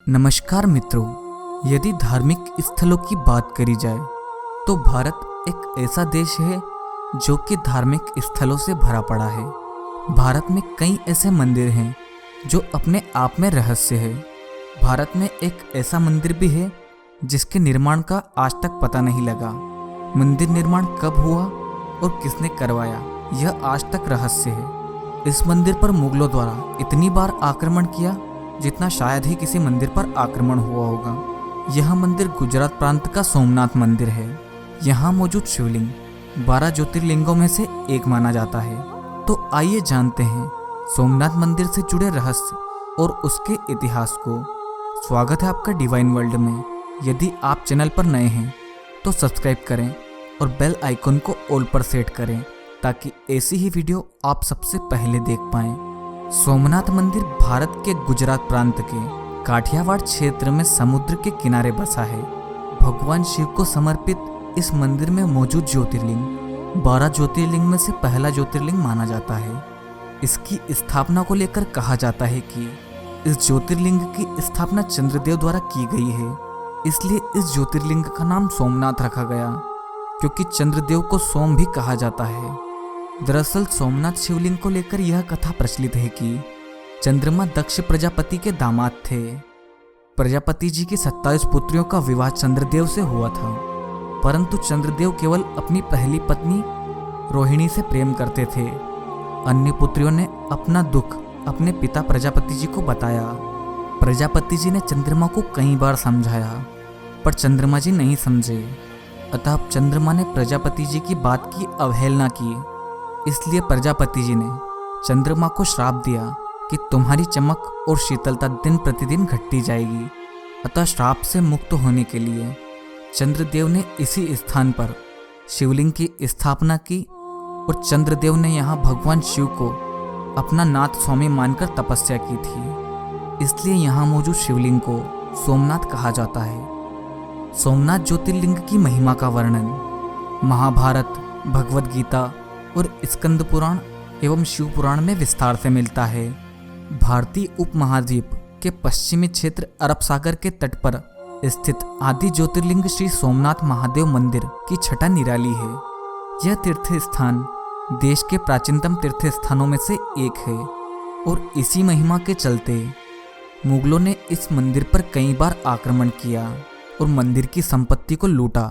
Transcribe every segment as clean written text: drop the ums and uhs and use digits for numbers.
नमस्कार मित्रों, यदि धार्मिक स्थलों की बात करी जाए तो भारत एक ऐसा देश है जो कि धार्मिक स्थलों से भरा पड़ा है। भारत में कई ऐसे मंदिर हैं जो अपने आप में रहस्य है। भारत में एक ऐसा मंदिर भी है जिसके निर्माण का आज तक पता नहीं लगा। मंदिर निर्माण कब हुआ और किसने करवाया, यह आज तक रहस्य है। इस मंदिर पर मुगलों द्वारा इतनी बार आक्रमण किया जितना शायद ही किसी मंदिर पर आक्रमण हुआ होगा। यह मंदिर गुजरात प्रांत का सोमनाथ मंदिर है। यहाँ मौजूद शिवलिंग 12 ज्योतिर्लिंगों में से एक माना जाता है। तो आइए जानते हैं सोमनाथ मंदिर से जुड़े रहस्य और उसके इतिहास को। स्वागत है आपका डिवाइन वर्ल्ड में। यदि आप चैनल पर नए हैं तो सब्सक्राइब करें और बेल आइकन को ऑल पर सेट करें ताकि ऐसी ही वीडियो आप सबसे पहले देख पाएं। सोमनाथ मंदिर भारत के गुजरात प्रांत के काठियावाड़ क्षेत्र में समुद्र के किनारे बसा है। भगवान शिव को समर्पित इस मंदिर में मौजूद ज्योतिर्लिंग 12 ज्योतिर्लिंग में से पहला ज्योतिर्लिंग माना जाता है। इसकी स्थापना को लेकर कहा जाता है कि इस ज्योतिर्लिंग की स्थापना चंद्रदेव द्वारा की गई है, इसलिए इस ज्योतिर्लिंग का नाम सोमनाथ रखा गया, क्योंकि चंद्रदेव को सोम भी कहा जाता है। दरअसल सोमनाथ शिवलिंग को लेकर यह कथा प्रचलित है कि चंद्रमा दक्ष प्रजापति के दामाद थे। प्रजापति जी की 27 पुत्रियों का विवाह चंद्रदेव से हुआ था, परंतु चंद्रदेव केवल अपनी पहली पत्नी रोहिणी से प्रेम करते थे। अन्य पुत्रियों ने अपना दुख अपने पिता प्रजापति जी को बताया। प्रजापति जी ने चंद्रमा को कई बार समझाया, पर चंद्रमा जी नहीं समझे। अतः चंद्रमा ने प्रजापति जी की बात की अवहेलना की। इसलिए प्रजापति जी ने चंद्रमा को श्राप दिया कि तुम्हारी चमक और शीतलता दिन प्रतिदिन घटती जाएगी। अतः श्राप से मुक्त होने के लिए चंद्रदेव ने इसी स्थान पर शिवलिंग की स्थापना की और चंद्रदेव ने यहाँ भगवान शिव को अपना नाथ स्वामी मानकर तपस्या की थी। इसलिए यहाँ मौजूद शिवलिंग को सोमनाथ कहा जाता है। सोमनाथ ज्योतिर्लिंग की महिमा का वर्णन महाभारत, भगवद गीता और स्कंद पुराण एवं शिव पुराण में विस्तार से मिलता है। भारतीय उपमहाद्वीप के पश्चिमी क्षेत्र अरब सागर के तट पर स्थित आदि ज्योतिर्लिंग श्री सोमनाथ महादेव मंदिर की छटा निराली है। यह तीर्थ स्थान देश के प्राचीनतम तीर्थ स्थानों में से एक है और इसी महिमा के चलते मुगलों ने इस मंदिर पर कई बार आक्रमण किया और मंदिर की संपत्ति को लूटा।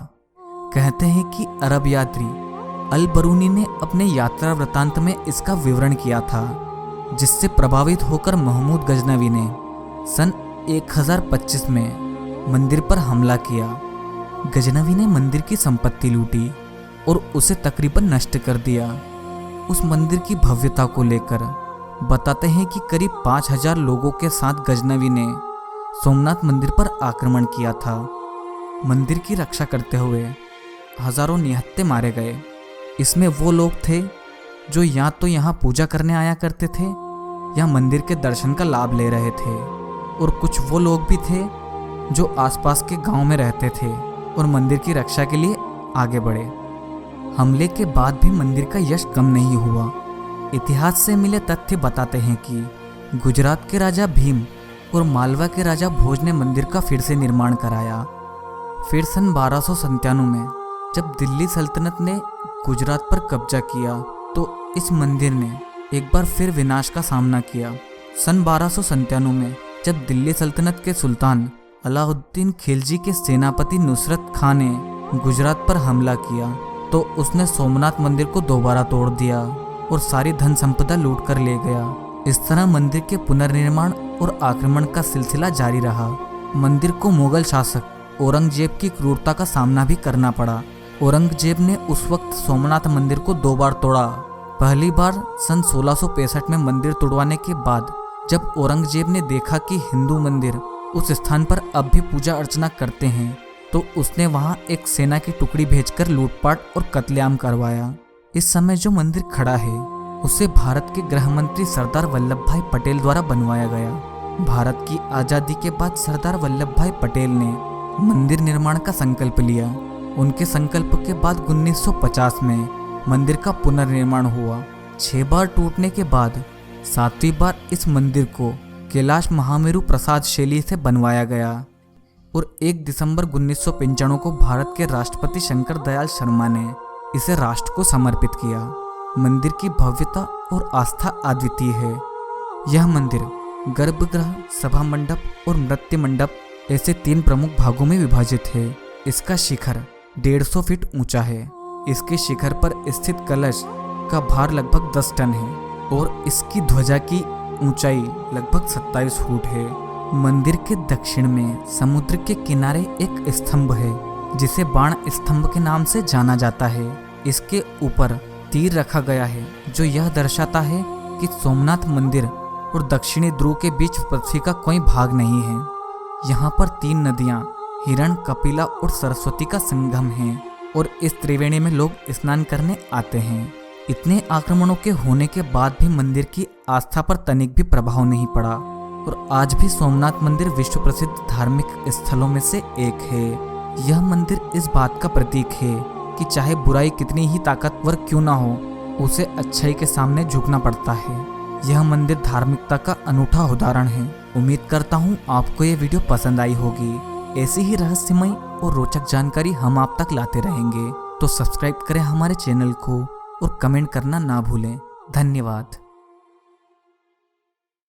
कहते हैं कि अरब यात्री अल बरूनी ने अपने यात्रा वृतांत में इसका विवरण किया था, जिससे प्रभावित होकर महमूद गजनवी ने सन 1025 में मंदिर पर हमला किया। गजनवी ने मंदिर की संपत्ति लूटी और उसे तकरीबन नष्ट कर दिया। उस मंदिर की भव्यता को लेकर बताते हैं कि करीब 5000 लोगों के साथ गजनवी ने सोमनाथ मंदिर पर आक्रमण किया था। मंदिर की रक्षा करते हुए हजारों निहत्थे मारे गए। इसमें वो लोग थे जो या तो यहाँ पूजा करने आया करते थे या मंदिर के दर्शन का लाभ ले रहे थे, और कुछ वो लोग भी थे जो आसपास के गांव में रहते थे और मंदिर की रक्षा के लिए आगे बढ़े। हमले के बाद भी मंदिर का यश कम नहीं हुआ। इतिहास से मिले तथ्य बताते हैं कि गुजरात के राजा भीम और मालवा के राजा भोज ने मंदिर का फिर से निर्माण कराया। फिर सन 1297 में जब दिल्ली सल्तनत ने गुजरात पर कब्जा किया तो इस मंदिर ने एक बार फिर विनाश का सामना किया। सन 1297 में जब दिल्ली सल्तनत के सुल्तान अलाउद्दीन खिलजी के सेनापति नुसरत खां ने गुजरात पर हमला किया तो उसने सोमनाथ मंदिर को दोबारा तोड़ दिया और सारी धन संपदा लूट कर ले गया। इस तरह मंदिर के पुनर्निर्माण और आक्रमण का सिलसिला जारी रहा। मंदिर को मुगल शासक औरंगजेब की क्रूरता का सामना भी करना पड़ा। औरंगजेब ने उस वक्त सोमनाथ मंदिर को 2 बार तोड़ा। पहली बार सन 1665 में मंदिर तोड़वाने के बाद जब औरंगजेब ने देखा कि हिंदू मंदिर उस स्थान पर अब भी पूजा अर्चना करते हैं तो उसने वहां एक सेना की टुकड़ी भेजकर लूटपाट और कत्लेआम करवाया। इस समय जो मंदिर खड़ा है उसे भारत के गृह मंत्री सरदार वल्लभ भाई पटेल द्वारा बनवाया गया। भारत की आज़ादी के बाद सरदार वल्लभ भाई पटेल ने मंदिर निर्माण का संकल्प लिया। उनके संकल्प के बाद 1950 में मंदिर का पुनर्निर्माण हुआ। 6 बार टूटने के बाद 7वीं बार इस मंदिर को कैलाश महामेरु प्रसाद शैली से बनवाया गया और 1 दिसंबर 1995 को भारत के राष्ट्रपति शंकर दयाल शर्मा ने इसे राष्ट्र को समर्पित किया। मंदिर की भव्यता और आस्था अद्वितीय है। यह मंदिर गर्भगृह, सभा मंडप और नृत्य मंडप ऐसे 3 प्रमुख भागों में विभाजित है। इसका शिखर 150 फीट ऊंचा है। इसके शिखर पर स्थित कलश का भार लगभग 10 टन है और इसकी ध्वजा की ऊंचाई लगभग 27 फुट है। मंदिर के दक्षिण में समुद्र के किनारे एक स्तंभ है जिसे बाण स्तंभ के नाम से जाना जाता है। इसके ऊपर तीर रखा गया है जो यह दर्शाता है कि सोमनाथ मंदिर और दक्षिणी ध्रुव के बीच पृथ्वी का कोई भाग नहीं है। यहाँ पर 3 नदियाँ हिरण, कपिला और सरस्वती का संगम है और इस त्रिवेणी में लोग स्नान करने आते हैं। इतने आक्रमणों के होने के बाद भी मंदिर की आस्था पर तनिक भी प्रभाव नहीं पड़ा और आज भी सोमनाथ मंदिर विश्व प्रसिद्ध धार्मिक स्थलों में से एक है। यह मंदिर इस बात का प्रतीक है कि चाहे बुराई कितनी ही ताकतवर क्यों ना हो, उसे अच्छाई के सामने झुकना पड़ता है। यह मंदिर धार्मिकता का अनूठा उदाहरण है। उम्मीद करता हूँ आपको ये वीडियो पसंद आई होगी। ऐसी ही रहस्यमय और रोचक जानकारी हम आप तक लाते रहेंगे, तो सब्सक्राइब करें हमारे चैनल को और कमेंट करना ना भूलें। धन्यवाद।